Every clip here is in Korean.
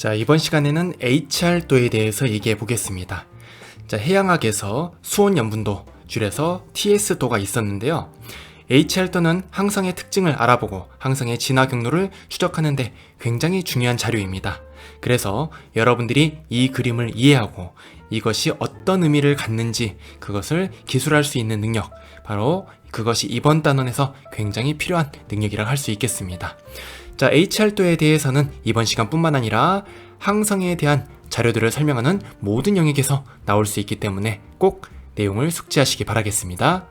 자, 이번 시간에는 HR도에 대해서 얘기해 보겠습니다. 자, 해양학에서 수온연분도, 줄여서 TS도가 있었는데요. HR도는 항성의 특징을 알아보고 항성의 진화 경로를 추적하는데 굉장히 중요한 자료입니다. 그래서 여러분들이 이 그림을 이해하고 이것이 어떤 의미를 갖는지 그것을 기술할 수 있는 능력, 바로 그것이 이번 단원에서 굉장히 필요한 능력이라 할 수 있겠습니다. 자, HR도에 대해서는 이번 시간뿐만 아니라 항성에 대한 자료들을 설명하는 모든 영역에서 나올 수 있기 때문에 꼭 내용을 숙지하시기 바라겠습니다.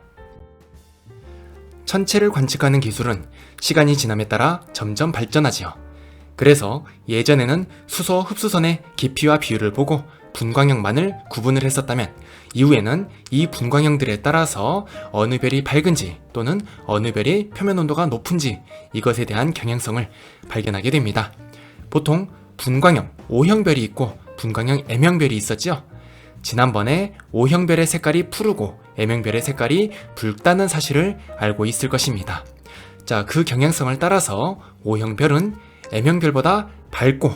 천체를 관측하는 기술은 시간이 지남에 따라 점점 발전하지요. 그래서 예전에는 수소 흡수선의 깊이와 비율을 보고 분광형만을 구분을 했었다면 이후에는 이 분광형들에 따라서 어느 별이 밝은지 또는 어느 별이 표면 온도가 높은지 이것에 대한 경향성을 발견하게 됩니다. 보통 분광형 O형별이 있고 분광형 M형별이 있었죠. 지난번에 O형별의 색깔이 푸르고 M형별의 색깔이 붉다는 사실을 알고 있을 것입니다. 자, 그 경향성을 따라서 O형별은 M형별보다 밝고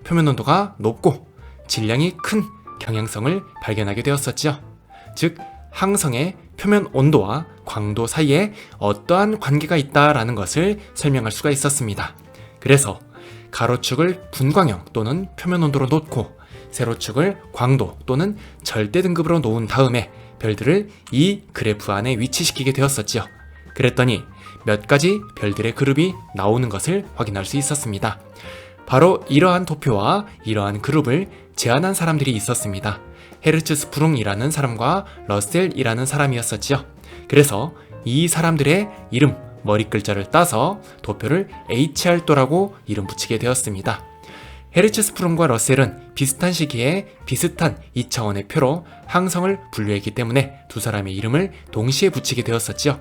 표면 온도가 높고 질량이 큰 경향성을 발견하게 되었었죠. 즉, 항성의 표면 온도와 광도 사이에 어떠한 관계가 있다라는 것을 설명할 수가 있었습니다. 그래서 가로축을 분광형 또는 표면 온도로 놓고 세로축을 광도 또는 절대 등급으로 놓은 다음에 별들을 이 그래프 안에 위치시키게 되었었죠. 그랬더니 몇 가지 별들의 그룹이 나오는 것을 확인할 수 있었습니다. 바로 이러한 도표와 이러한 그룹을 제안한 사람들이 있었습니다. 헤르츠스프룽이라는 사람과 러셀이라는 사람이었었죠. 그래서 이 사람들의 이름, 머리 글자를 따서 도표를 HR도라고 이름 붙이게 되었습니다. 헤르츠스프룽과 러셀은 비슷한 시기에 비슷한 2차원의 표로 항성을 분류했기 때문에 두 사람의 이름을 동시에 붙이게 되었었죠.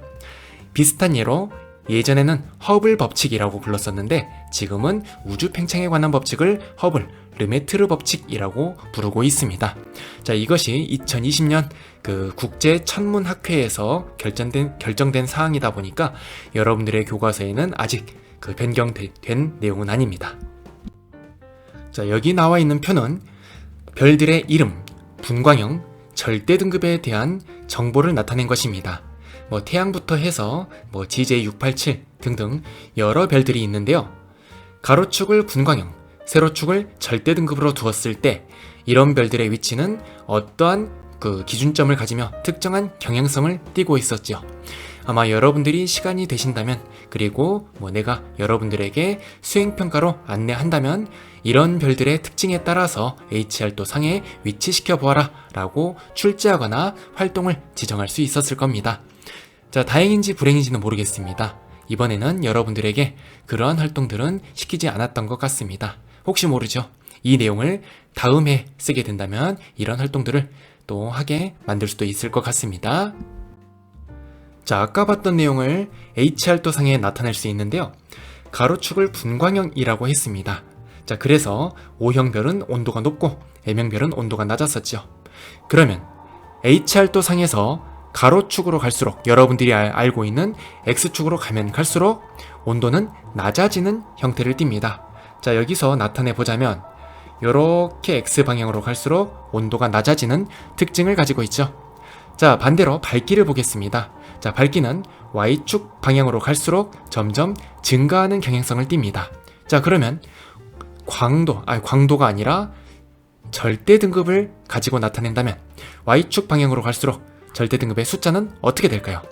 비슷한 예로 예전에는 허블 법칙이라고 불렀었는데 지금은 우주 팽창에 관한 법칙을 허블 르메트르 법칙이라고 부르고 있습니다. 자, 이것이 2020년 그 국제 천문학회에서 결정된 사항이다 보니까 여러분들의 교과서에는 아직 그 변경된 내용은 아닙니다. 자, 여기 나와 있는 표는 별들의 이름, 분광형, 절대 등급에 대한 정보를 나타낸 것입니다. 태양부터 해서 GJ687 등등 여러 별들이 있는데요. 가로축을 분광형, 세로축을 절대 등급으로 두었을 때 이런 별들의 위치는 어떠한 그 기준점을 가지며 특정한 경향성을 띠고 있었죠. 아마 여러분들이 시간이 되신다면, 그리고 내가 여러분들에게 수행평가로 안내한다면 이런 별들의 특징에 따라서 HR도 상에 위치시켜 보아라 라고 출제하거나 활동을 지정할 수 있었을 겁니다. 자, 다행인지 불행인지는 모르겠습니다. 이번에는 여러분들에게 그러한 활동들은 시키지 않았던 것 같습니다. 혹시 모르죠? 이 내용을 다음 해 쓰게 된다면 이런 활동들을 또 하게 만들 수도 있을 것 같습니다. 자, 아까 봤던 내용을 HR도 상에 나타낼 수 있는데요. 가로축을 분광형이라고 했습니다. 자, 그래서 O형별은 온도가 높고 M형별은 온도가 낮았었죠. 그러면 HR도 상에서 가로축으로 갈수록 여러분들이 알고 있는 X축으로 가면 갈수록 온도는 낮아지는 형태를 띱니다. 자, 여기서 나타내 보자면 이렇게 X방향으로 갈수록 온도가 낮아지는 특징을 가지고 있죠. 자, 반대로 밝기를 보겠습니다. 자, 밝기는 Y축 방향으로 갈수록 점점 증가하는 경향성을 띱니다. 자, 그러면 광도가 아니라 절대 등급을 가지고 나타낸다면 Y축 방향으로 갈수록 절대 등급의 숫자는 어떻게 될까요?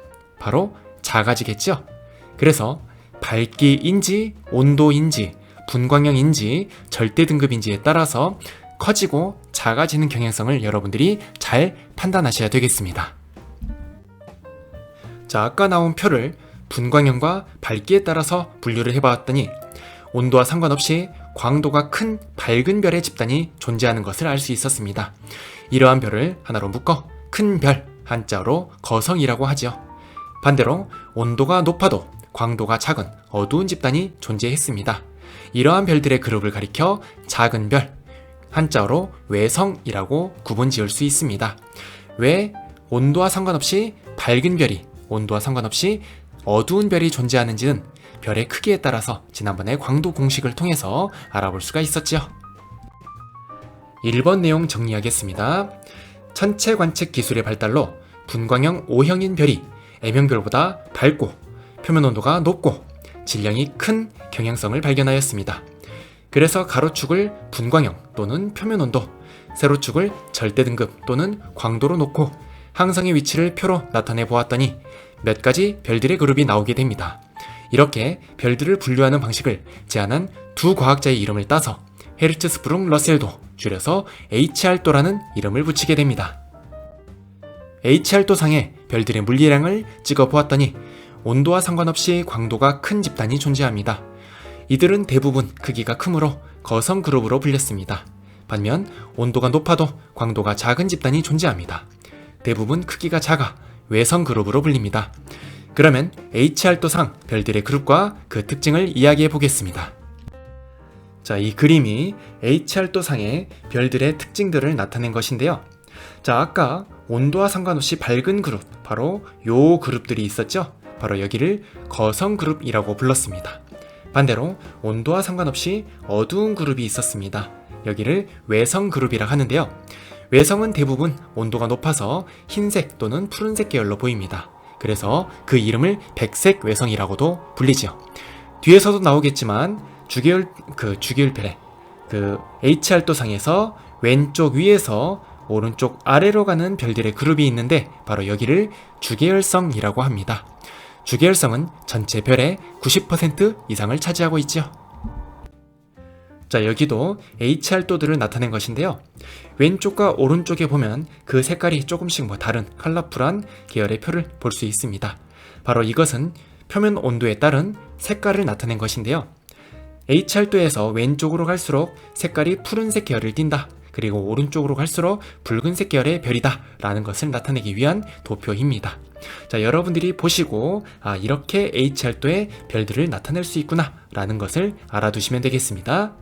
바로 작아지겠죠? 그래서 밝기인지 온도인지 분광형인지 절대 등급인지에 따라서 커지고 작아지는 경향성을 여러분들이 잘 판단하셔야 되겠습니다. 자, 아까 나온 표를 분광형과 밝기에 따라서 분류를 해봤더니 온도와 상관없이 광도가 큰 밝은 별의 집단이 존재하는 것을 알 수 있었습니다. 이러한 별을 하나로 묶어 큰 별, 한자로 거성이라고 하죠. 반대로 온도가 높아도 광도가 작은 어두운 집단이 존재했습니다. 이러한 별들의 그룹을 가리켜 작은 별, 한자로 외성이라고 구분 지을 수 있습니다. 왜 온도와 상관없이 밝은 별이, 온도와 상관없이 어두운 별이 존재하는지는 별의 크기에 따라서 지난번에 광도 공식을 통해서 알아볼 수가 있었죠. 1번 내용 정리하겠습니다. 천체 관측 기술의 발달로 분광형 O형인 별이 M형별보다 밝고 표면 온도가 높고 질량이 큰 경향성을 발견하였습니다. 그래서 가로축을 분광형 또는 표면 온도, 세로축을 절대 등급 또는 광도로 놓고 항성의 위치를 표로 나타내 보았더니 몇 가지 별들의 그룹이 나오게 됩니다. 이렇게 별들을 분류하는 방식을 제안한 두 과학자의 이름을 따서 헤르츠스프룽 러셀도, 줄여서 HR도라는 이름을 붙이게 됩니다. HR도상에 별들의 물리량을 찍어 보았더니 온도와 상관없이 광도가 큰 집단이 존재합니다. 이들은 대부분 크기가 크므로 거성 그룹으로 불렸습니다. 반면 온도가 높아도 광도가 작은 집단이 존재합니다. 대부분 크기가 작아 외성 그룹으로 불립니다. 그러면 HR도상 별들의 그룹과 그 특징을 이야기해 보겠습니다. 자, 이 그림이 HR도상의 별들의 특징들을 나타낸 것인데요. 자, 아까 온도와 상관없이 밝은 그룹, 바로 요 그룹들이 있었죠? 바로 여기를 거성 그룹이라고 불렀습니다. 반대로 온도와 상관없이 어두운 그룹이 있었습니다. 여기를 외성 그룹이라 하는데요. 외성은 대부분 온도가 높아서 흰색 또는 푸른색 계열로 보입니다. 그래서 그 이름을 백색 외성이라고도 불리죠. 뒤에서도 나오겠지만 주기율별의 HR도상에서 왼쪽 위에서 오른쪽 아래로 가는 별들의 그룹이 있는데 바로 여기를 주계열성이라고 합니다. 주계열성은 전체 별의 90% 이상을 차지하고 있죠. 자, 여기도 HR도들을 나타낸 것인데요. 왼쪽과 오른쪽에 보면 그 색깔이 조금씩 다른 컬러풀한 계열의 표를 볼 수 있습니다. 바로 이것은 표면 온도에 따른 색깔을 나타낸 것인데요. HR도에서 왼쪽으로 갈수록 색깔이 푸른색 계열을 띈다. 그리고 오른쪽으로 갈수록 붉은색 계열의 별이다 라는 것을 나타내기 위한 도표입니다. 자, 여러분들이 보시고 이렇게 HR도의 별들을 나타낼 수 있구나 라는 것을 알아두시면 되겠습니다.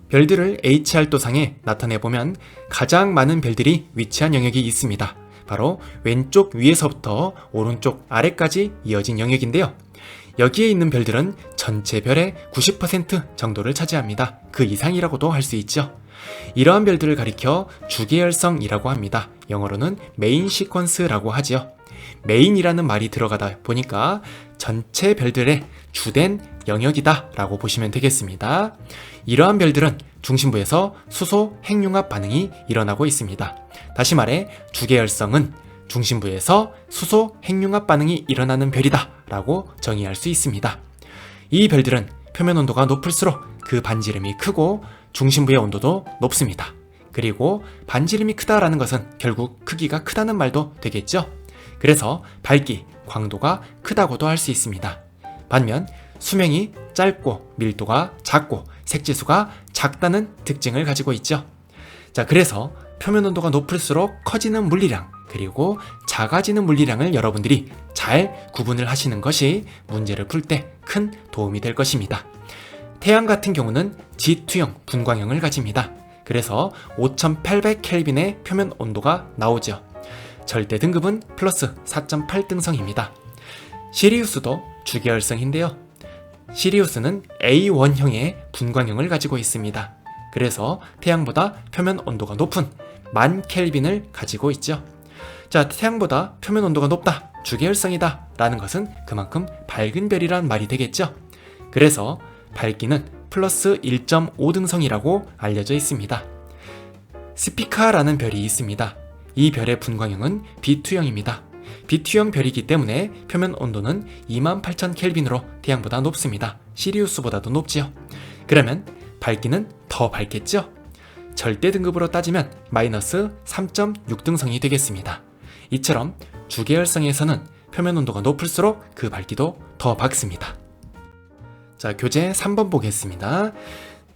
별들을 HR도상에 나타내보면 가장 많은 별들이 위치한 영역이 있습니다. 바로 왼쪽 위에서부터 오른쪽 아래까지 이어진 영역인데요. 여기에 있는 별들은 전체 별의 90% 정도를 차지합니다. 그 이상이라고도 할 수 있죠. 이러한 별들을 가리켜 주계열성이라고 합니다. 영어로는 메인 시퀀스라고 하지요. 메인이라는 말이 들어가다 보니까 전체 별들의 주된 영역이다 라고 보시면 되겠습니다. 이러한 별들은 중심부에서 수소 핵융합 반응이 일어나고 있습니다. 다시 말해 주계열성은 중심부에서 수소 핵융합 반응이 일어나는 별이다 라고 정의할 수 있습니다. 이 별들은 표면 온도가 높을수록 그 반지름이 크고 중심부의 온도도 높습니다. 그리고 반지름이 크다라는 것은 결국 크기가 크다는 말도 되겠죠? 그래서 밝기, 광도가 크다고도 할 수 있습니다. 반면 수명이 짧고 밀도가 작고 색지수가 작다는 특징을 가지고 있죠. 자, 그래서 표면 온도가 높을수록 커지는 물리량, 그리고 작아지는 물리량을 여러분들이 잘 구분을 하시는 것이 문제를 풀 때 큰 도움이 될 것입니다. 태양 같은 경우는 G2형 분광형을 가집니다. 그래서 5800켈빈의 표면 온도가 나오죠. 절대 등급은 플러스 4.8등성입니다. 시리우스도 주계열성인데요. 시리우스는 A1형의 분광형을 가지고 있습니다. 그래서 태양보다 표면 온도가 높은 10,000켈빈을 가지고 있죠. 자, 태양보다 표면 온도가 높다, 주계열성이다 라는 것은 그만큼 밝은 별이란 말이 되겠죠. 그래서 밝기는 플러스 1.5등성이라고 알려져 있습니다. 스피카라는 별이 있습니다. 이 별의 분광형은 B2형입니다. B2형 별이기 때문에 표면 온도는 28,000켈빈으로 태양보다 높습니다. 시리우스보다도 높지요. 그러면 밝기는 더 밝겠죠? 절대 등급으로 따지면 마이너스 3.6등성이 되겠습니다. 이처럼 주계열성에서는 표면 온도가 높을수록 그 밝기도 더 밝습니다. 자, 교재 3번 보겠습니다.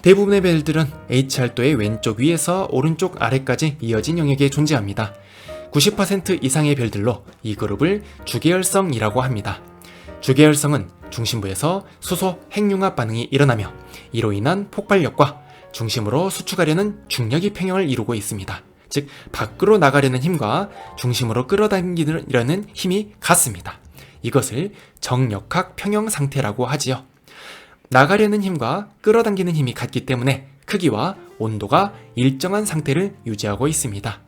대부분의 별들은 HR도의 왼쪽 위에서 오른쪽 아래까지 이어진 영역에 존재합니다. 90% 이상의 별들로 이 그룹을 주계열성이라고 합니다. 주계열성은 중심부에서 수소 핵융합 반응이 일어나며 이로 인한 폭발력과 중심으로 수축하려는 중력이 평형을 이루고 있습니다. 즉, 밖으로 나가려는 힘과 중심으로 끌어당기려는 힘이 같습니다. 이것을 정역학 평형 상태라고 하지요. 나가려는 힘과 끌어당기는 힘이 같기 때문에 크기와 온도가 일정한 상태를 유지하고 있습니다.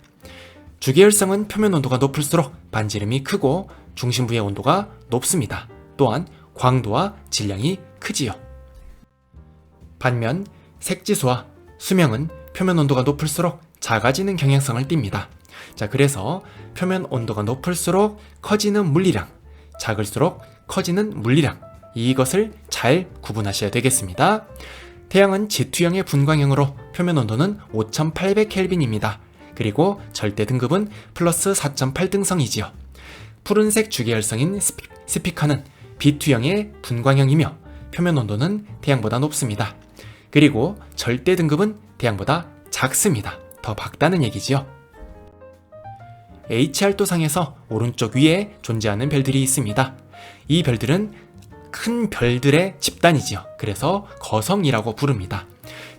주계열성은 표면 온도가 높을수록 반지름이 크고 중심부의 온도가 높습니다. 또한 광도와 질량이 크지요. 반면 색지수와 수명은 표면 온도가 높을수록 작아지는 경향성을 띱니다. 자, 그래서 표면 온도가 높을수록 커지는 물리량, 작을수록 커지는 물리량, 이것을 잘 구분하셔야 되겠습니다. 태양은 G2형의 분광형으로 표면 온도는 5800켈빈입니다. 그리고 절대 등급은 플러스 4.8등성이지요. 푸른색 주계열성인 스피카는 B2형의 분광형이며 표면 온도는 태양보다 높습니다. 그리고 절대 등급은 태양보다 작습니다. 더 밝다는 얘기지요. HR도상에서 오른쪽 위에 존재하는 별들이 있습니다. 이 별들은 큰 별들의 집단이지요. 그래서 거성이라고 부릅니다.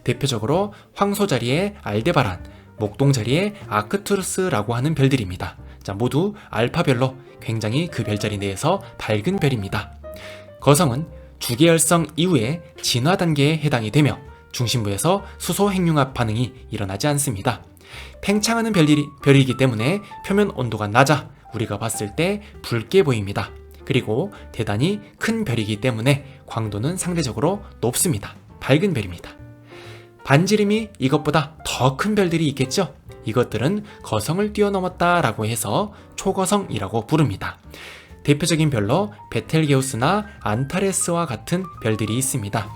대표적으로 황소 자리에 알데바란, 목동 자리에 아크투루스라고 하는 별들입니다. 자, 모두 알파별로 굉장히 그 별자리 내에서 밝은 별입니다. 거성은 주계열성 이후에 진화 단계에 해당이 되며 중심부에서 수소 핵융합 반응이 일어나지 않습니다. 팽창하는 별이기 때문에 표면 온도가 낮아 우리가 봤을 때 붉게 보입니다. 그리고 대단히 큰 별이기 때문에 광도는 상대적으로 높습니다. 밝은 별입니다. 반지름이 이것보다 더 큰 별들이 있겠죠? 이것들은 거성을 뛰어넘었다라고 해서 초거성이라고 부릅니다. 대표적인 별로 베텔게우스나 안타레스와 같은 별들이 있습니다.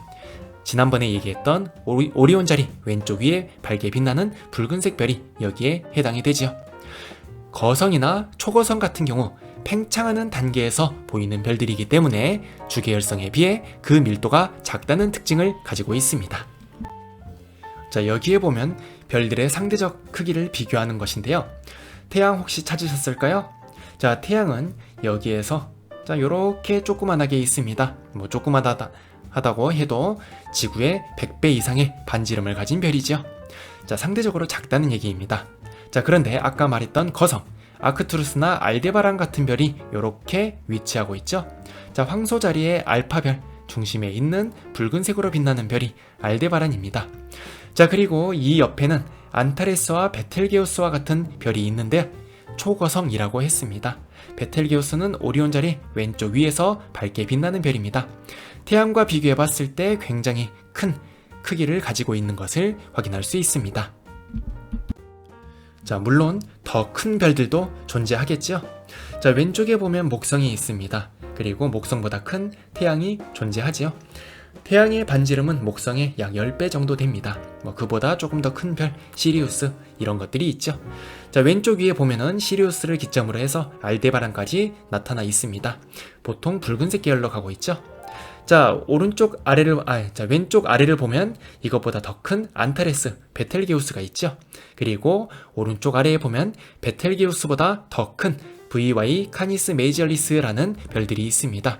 지난번에 얘기했던 오리온 자리 왼쪽 위에 밝게 빛나는 붉은색 별이 여기에 해당이 되지요. 거성이나 초거성 같은 경우 팽창하는 단계에서 보이는 별들이기 때문에 주계열성에 비해 그 밀도가 작다는 특징을 가지고 있습니다. 자, 여기에 보면 별들의 상대적 크기를 비교하는 것인데요. 태양 혹시 찾으셨을까요? 자, 태양은 여기에서 자, 요렇게 조그만하게 있습니다. 뭐 조그만하다고 해도 지구의 100배 이상의 반지름을 가진 별이죠. 자, 상대적으로 작다는 얘기입니다. 자, 그런데 아까 말했던 거성, 아크투루스나 알데바란 같은 별이 이렇게 위치하고 있죠. 자, 황소 자리의 알파별 중심에 있는 붉은색으로 빛나는 별이 알데바란입니다. 자, 그리고 이 옆에는 안타레스와 베텔게우스와 같은 별이 있는데 초거성이라고 했습니다. 베텔게우스는 오리온 자리 왼쪽 위에서 밝게 빛나는 별입니다. 태양과 비교해 봤을 때 굉장히 큰 크기를 가지고 있는 것을 확인할 수 있습니다. 자, 물론 더 큰 별들도 존재하겠죠. 자, 왼쪽에 보면 목성이 있습니다. 그리고 목성보다 큰 태양이 존재하지요. 태양의 반지름은 목성의 약 10배 정도 됩니다. 그보다 조금 더 큰 별, 시리우스 이런 것들이 있죠. 자, 왼쪽 위에 보면은 시리우스를 기점으로 해서 알데바란까지 나타나 있습니다. 보통 붉은색 계열로 가고 있죠. 자, 왼쪽 아래를 보면 이것보다 더 큰 안타레스, 베텔게우스가 있죠. 그리고 오른쪽 아래에 보면 베텔게우스보다 더 큰 VY 카니스 메이저리스라는 별들이 있습니다.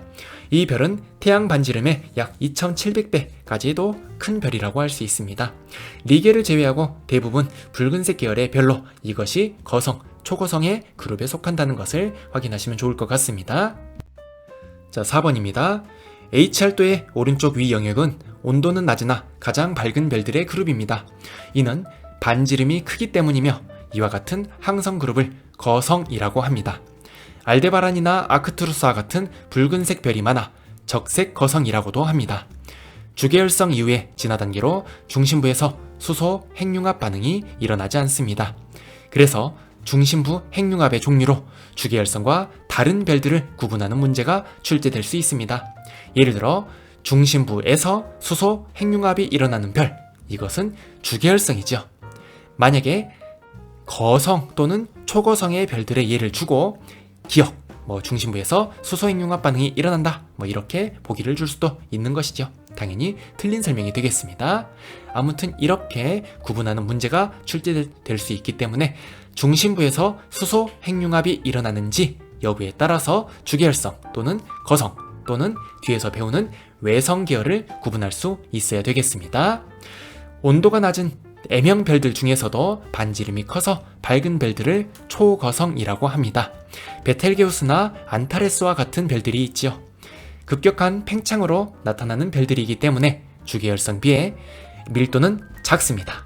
이 별은 태양 반지름의 약 2700배까지도 큰 별이라고 할 수 있습니다. 리게를 제외하고 대부분 붉은색 계열의 별로 이것이 거성, 초거성의 그룹에 속한다는 것을 확인하시면 좋을 것 같습니다. 자, 4번입니다. HR도의 오른쪽 위 영역은 온도는 낮으나 가장 밝은 별들의 그룹입니다. 이는 반지름이 크기 때문이며 이와 같은 항성 그룹을 거성이라고 합니다. 알데바란이나 아크투루스와 같은 붉은색 별이 많아 적색 거성이라고도 합니다. 주계열성 이후의 진화 단계로 중심부에서 수소 핵융합 반응이 일어나지 않습니다. 그래서 중심부 핵융합의 종류로 주계열성과 다른 별들을 구분하는 문제가 출제될 수 있습니다. 예를 들어 중심부에서 수소 핵융합이 일어나는 별, 이것은 주계열성이죠. 만약에 거성 또는 초거성의 별들의 예를 주고 기억, 중심부에서 수소 핵융합 반응이 일어난다, 이렇게 보기를 줄 수도 있는 것이죠. 당연히 틀린 설명이 되겠습니다. 아무튼 이렇게 구분하는 문제가 출제될 수 있기 때문에 중심부에서 수소 핵융합이 일어나는지 여부에 따라서 주계열성 또는 거성 또는 뒤에서 배우는 외성 계열을 구분할 수 있어야 되겠습니다. 온도가 낮은 M형 별들 중에서도 반지름이 커서 밝은 별들을 초거성이라고 합니다. 베텔게우스나 안타레스와 같은 별들이 있지요. 급격한 팽창으로 나타나는 별들이기 때문에 주계열성 B의 밀도는 작습니다.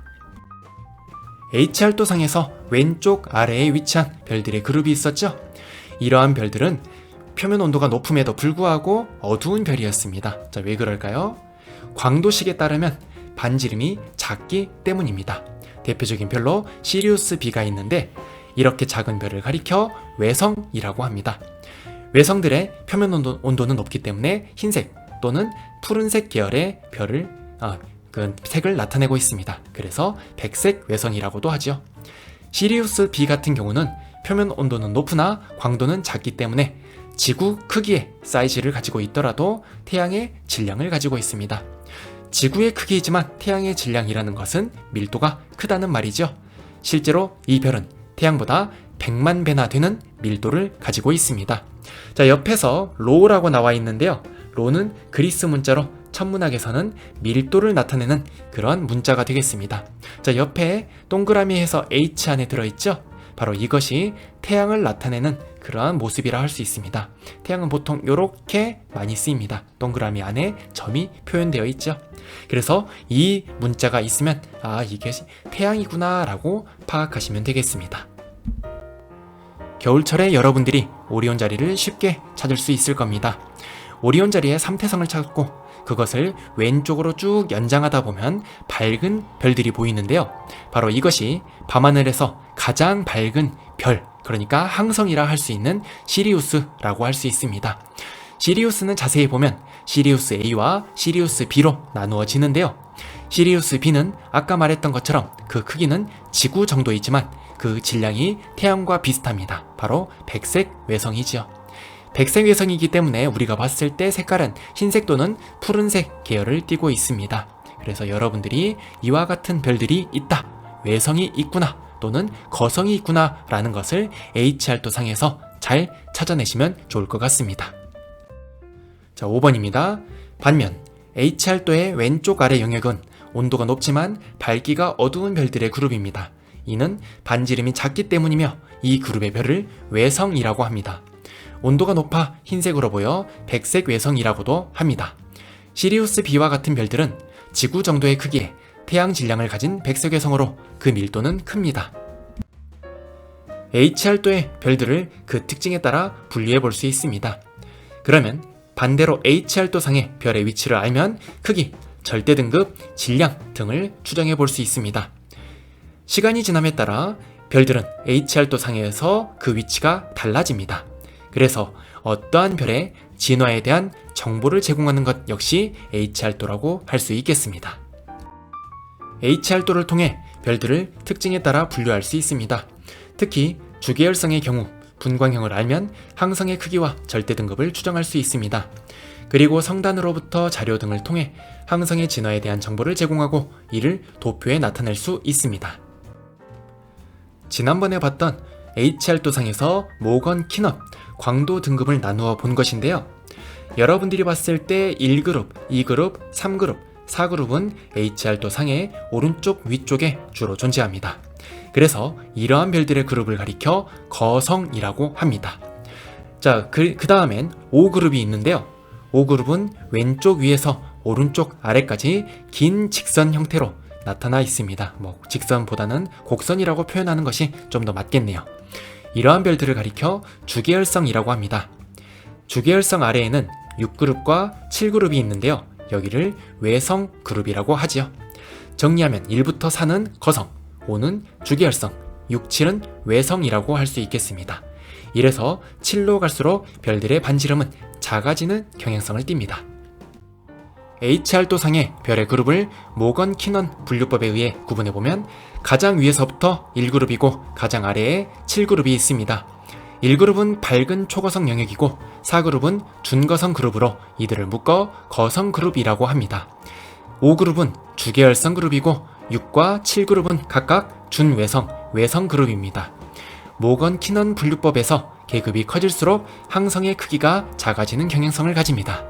H알도상에서 왼쪽 아래에 위치한 별들의 그룹이 있었죠. 이러한 별들은 표면 온도가 높음에도 불구하고 어두운 별이었습니다. 자, 왜 그럴까요? 광도식에 따르면 반지름이 작기 때문입니다. 대표적인 별로 시리우스 B가 있는데 이렇게 작은 별을 가리켜 외성이라고 합니다. 외성들의 표면 온도는 높기 때문에 흰색 또는 푸른색 계열의 그 색을 나타내고 있습니다. 그래서 백색 외성이라고도 하죠. 시리우스 B 같은 경우는 표면 온도는 높으나 광도는 작기 때문에 지구 크기의 사이즈를 가지고 있더라도 태양의 질량을 가지고 있습니다. 지구의 크기이지만 태양의 질량이라는 것은 밀도가 크다는 말이죠. 실제로 이 별은 태양보다 100만 배나 되는 밀도를 가지고 있습니다. 자, 옆에서 로라고 나와 있는데요. 로는 그리스 문자로 천문학에서는 밀도를 나타내는 그런 문자가 되겠습니다. 자, 옆에 동그라미 해서 H 안에 들어있죠? 바로 이것이 태양을 나타내는 그러한 모습이라 할 수 있습니다. 태양은 보통 이렇게 많이 쓰입니다. 동그라미 안에 점이 표현되어 있죠. 그래서 이 문자가 있으면 이게 태양이구나 라고 파악하시면 되겠습니다. 겨울철에 여러분들이 오리온 자리를 쉽게 찾을 수 있을 겁니다. 오리온 자리의 삼태성을 찾고 그것을 왼쪽으로 쭉 연장하다 보면 밝은 별들이 보이는데요. 바로 이것이 밤하늘에서 가장 밝은 별, 그러니까 항성이라 할 수 있는 시리우스라고 할 수 있습니다. 시리우스는 자세히 보면 시리우스 A와 시리우스 B로 나누어지는데요. 시리우스 B는 아까 말했던 것처럼 그 크기는 지구 정도이지만 그 질량이 태양과 비슷합니다. 바로 백색 외성이지요. 백색 외성이기 때문에 우리가 봤을 때 색깔은 흰색 또는 푸른색 계열을 띠고 있습니다. 그래서 여러분들이 이와 같은 별들이 있다, 외성이 있구나 또는 거성이 있구나 라는 것을 H알도상에서 잘 찾아내시면 좋을 것 같습니다. 자, 5번입니다. 반면 H알도의 왼쪽 아래 영역은 온도가 높지만 밝기가 어두운 별들의 그룹입니다. 이는 반지름이 작기 때문이며 이 그룹의 별을 외성이라고 합니다. 온도가 높아 흰색으로 보여 백색 외성이라고도 합니다. 시리우스 B와 같은 별들은 지구 정도의 크기에 태양 질량을 가진 백색 외성으로 그 밀도는 큽니다. H알도의 별들을 그 특징에 따라 분류해 볼 수 있습니다. 그러면 반대로 H알도상의 별의 위치를 알면 크기, 절대 등급, 질량 등을 추정해 볼 수 있습니다. 시간이 지남에 따라 별들은 H알도상에서 그 위치가 달라집니다. 그래서 어떠한 별의 진화에 대한 정보를 제공하는 것 역시 H알도라고 할 수 있겠습니다. H알도를 통해 별들을 특징에 따라 분류할 수 있습니다. 특히 주계열성의 경우 분광형을 알면 항성의 크기와 절대 등급을 추정할 수 있습니다. 그리고 성단으로부터 자료 등을 통해 항성의 진화에 대한 정보를 제공하고 이를 도표에 나타낼 수 있습니다. 지난번에 봤던 H알도상에서 모건 키넛, 광도 등급을 나누어 본 것인데요. 여러분들이 봤을 때 1그룹, 2그룹, 3그룹, 4그룹은 H알도상의 오른쪽 위쪽에 주로 존재합니다. 그래서 이러한 별들의 그룹을 가리켜 거성이라고 합니다. 자, 그 다음엔 5그룹이 있는데요. 5그룹은 왼쪽 위에서 오른쪽 아래까지 긴 직선 형태로 나타나 있습니다. 직선보다는 곡선이라고 표현하는 것이 좀 더 맞겠네요. 이러한 별들을 가리켜 주계열성이라고 합니다. 주계열성 아래에는 6그룹과 7그룹이 있는데요. 여기를 외성 그룹이라고 하지요. 정리하면 1부터 4는 거성, 5는 주계열성, 6, 7은 외성이라고 할 수 있겠습니다. 이래서 7로 갈수록 별들의 반지름은 작아지는 경향성을 띱니다. H알도상의 별의 그룹을 모건 키넌 분류법에 의해 구분해보면 가장 위에서부터 1그룹이고 가장 아래에 7그룹이 있습니다. 1그룹은 밝은 초거성 영역이고 4그룹은 준거성 그룹으로 이들을 묶어 거성 그룹이라고 합니다. 5그룹은 주계열성 그룹이고 6과 7그룹은 각각 준외성, 외성 그룹입니다. 모건 키넌 분류법에서 계급이 커질수록 항성의 크기가 작아지는 경향성을 가집니다.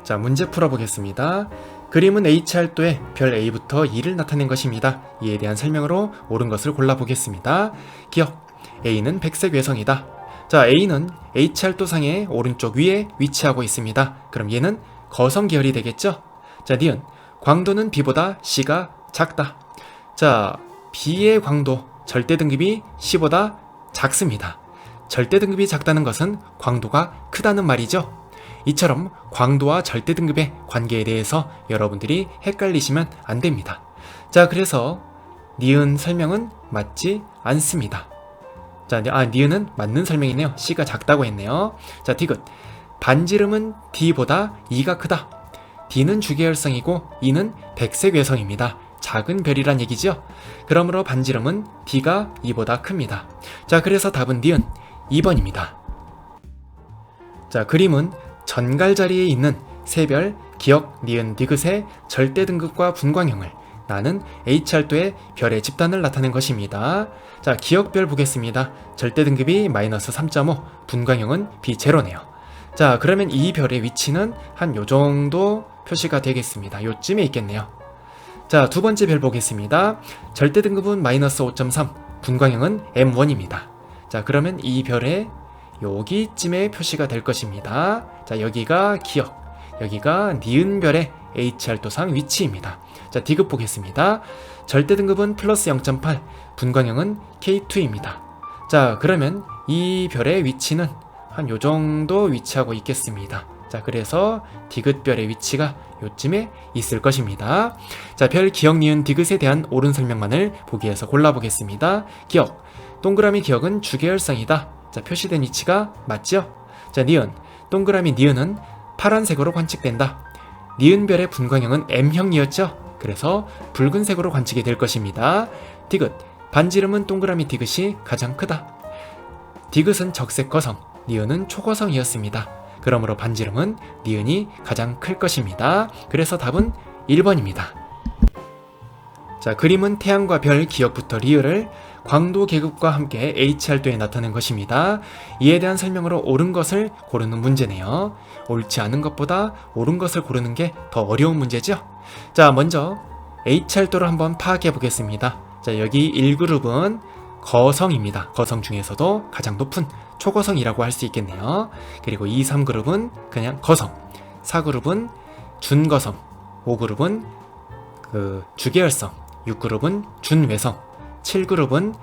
자, 문제 풀어보겠습니다. 그림은 H알도의 별 A부터 E를 나타낸 것입니다. 이에 대한 설명으로 옳은 것을 골라보겠습니다. 기억, A는 백색 외성이다. 자, A는 H알도상의 오른쪽 위에 위치하고 있습니다. 그럼 얘는 거성 계열이 되겠죠? 자, 니은 광도는 B보다 C가 작다. 자, B의 광도 절대 등급이 C보다 작습니다. 절대 등급이 작다는 것은 광도가 크다는 말이죠. 이처럼 광도와 절대 등급의 관계에 대해서 여러분들이 헷갈리시면 안 됩니다. 자, 그래서 니은 설명은 맞지 않습니다. 자, 니은은 맞는 설명이네요. C가 작다고 했네요. 자, 디귿 반지름은 D보다 E가 크다. D는 주계열성이고 E는 백색 외성입니다. 작은 별이란 얘기죠. 그러므로 반지름은 D가 E보다 큽니다. 자, 그래서 답은 니은 2번입니다. 자, 그림은 전갈 자리에 있는 세 별 기역, 니은, 디귿의 절대 등급과 분광형을 나는 H알도의 별의 집단을 나타낸 것입니다. 자, 기역별 보겠습니다. 절대 등급이 마이너스 3.5, 분광형은 B0네요. 자, 그러면 이 별의 위치는 한 요정도 표시가 되겠습니다. 요쯤에 있겠네요. 자, 두 번째 별 보겠습니다. 절대 등급은 마이너스 5.3, 분광형은 M1입니다. 자, 그러면 이 별의 여기쯤에 표시가 될 것입니다. 자, 여기가 기역, 여기가 니은별의 H알도상 위치입니다. 자, 디귿 보겠습니다. 절대 등급은 플러스 0.8, 분광형은 K2입니다. 자, 그러면 이 별의 위치는 한 요정도 위치하고 있겠습니다. 자, 그래서 디귿별의 위치가 요쯤에 있을 것입니다. 자, 별 기역, 니은, 디귿에 대한 옳은 설명만을 보기에서 골라보겠습니다. 기역, 동그라미 기역은 주계열성이다. 자, 표시된 위치가 맞죠? 자, 니은, 동그라미 니은은 파란색으로 관측된다. 니은별의 분광형은 M형이었죠? 그래서 붉은색으로 관측이 될 것입니다. 디귿, 반지름은 동그라미 디귿이 가장 크다. 디귿은 적색 거성, 니은은 초거성이었습니다. 그러므로 반지름은 니은이 가장 클 것입니다. 그래서 답은 1번입니다. 자, 그림은 태양과 별 기역부터 리을을 광도 계급과 함께 H알도에 나타낸 것입니다. 이에 대한 설명으로 옳은 것을 고르는 문제네요. 옳지 않은 것보다 옳은 것을 고르는 게 더 어려운 문제죠. 자, 먼저 H알도를 한번 파악해 보겠습니다. 자, 여기 1그룹은 거성입니다. 거성 중에서도 가장 높은 초거성이라고 할 수 있겠네요. 그리고 2, 3그룹은 그냥 거성, 4그룹은 준거성, 5그룹은 주계열성, 6그룹은 준외성, 7그룹은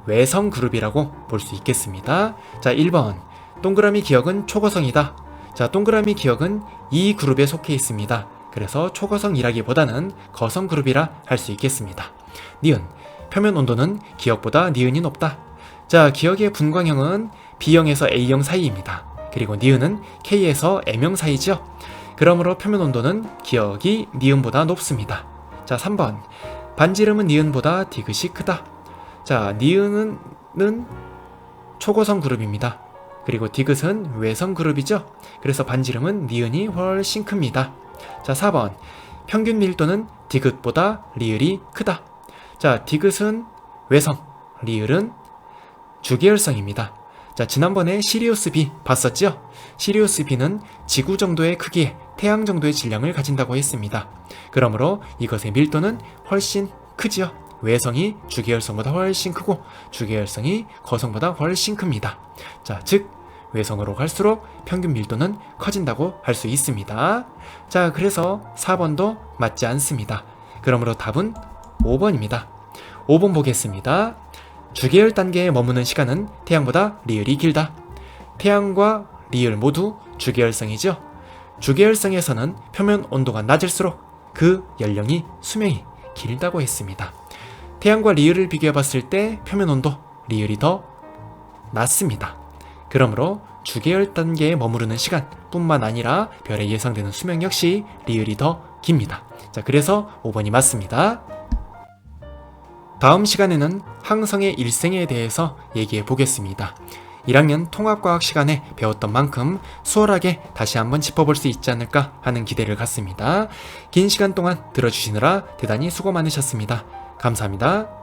외성 그룹이라고 볼 수 있겠습니다. 자, 1번 동그라미 기역은 초거성이다. 자, 동그라미 기역은 이 그룹에 속해 있습니다. 그래서 초거성이라기보다는 거성 그룹이라 할 수 있겠습니다. 니은, 표면 온도는 기역보다 니은이 높다. 자, 기역의 분광형은 B형에서 A형 사이입니다. 그리고 니은은 K에서 M형 사이죠. 그러므로 표면 온도는 기역이 니은보다 높습니다. 자, 3번 반지름은 니은보다 디귿이 크다. 자, 니은은 초거성 그룹입니다. 그리고 디귿은 외성 그룹이죠. 그래서 반지름은 니은이 훨씬 큽니다. 자, 4번 평균 밀도는 디귿보다 리을이 크다. 자, 디귿은 외성, 리을은 주계열성입니다. 자, 지난번에 시리우스 B 봤었죠? 시리우스 B는 지구 정도의 크기에 태양 정도의 질량을 가진다고 했습니다. 그러므로 이것의 밀도는 훨씬 크지요. 외성이 주계열성보다 훨씬 크고 주계열성이 거성보다 훨씬 큽니다. 자, 즉 외성으로 갈수록 평균 밀도는 커진다고 할 수 있습니다. 자, 그래서 4번도 맞지 않습니다. 그러므로 답은 5번입니다. 5번 보겠습니다. 주계열 단계에 머무는 시간은 태양보다 리을이 길다. 태양과 리을 모두 주계열성이죠. 주계열성에서는 표면 온도가 낮을수록 그 연령이 수명이 길다고 했습니다. 태양과 리을을 비교해 봤을 때 표면 온도 리을이 더 낮습니다. 그러므로 주계열 단계에 머무르는 시간 뿐만 아니라 별에 예상되는 수명 역시 리을이 더 깁니다. 자, 그래서 5번이 맞습니다. 다음 시간에는 항성의 일생에 대해서 얘기해 보겠습니다. 1학년 통합과학 시간에 배웠던 만큼 수월하게 다시 한번 짚어볼 수 있지 않을까 하는 기대를 갖습니다. 긴 시간 동안 들어주시느라 대단히 수고 많으셨습니다. 감사합니다.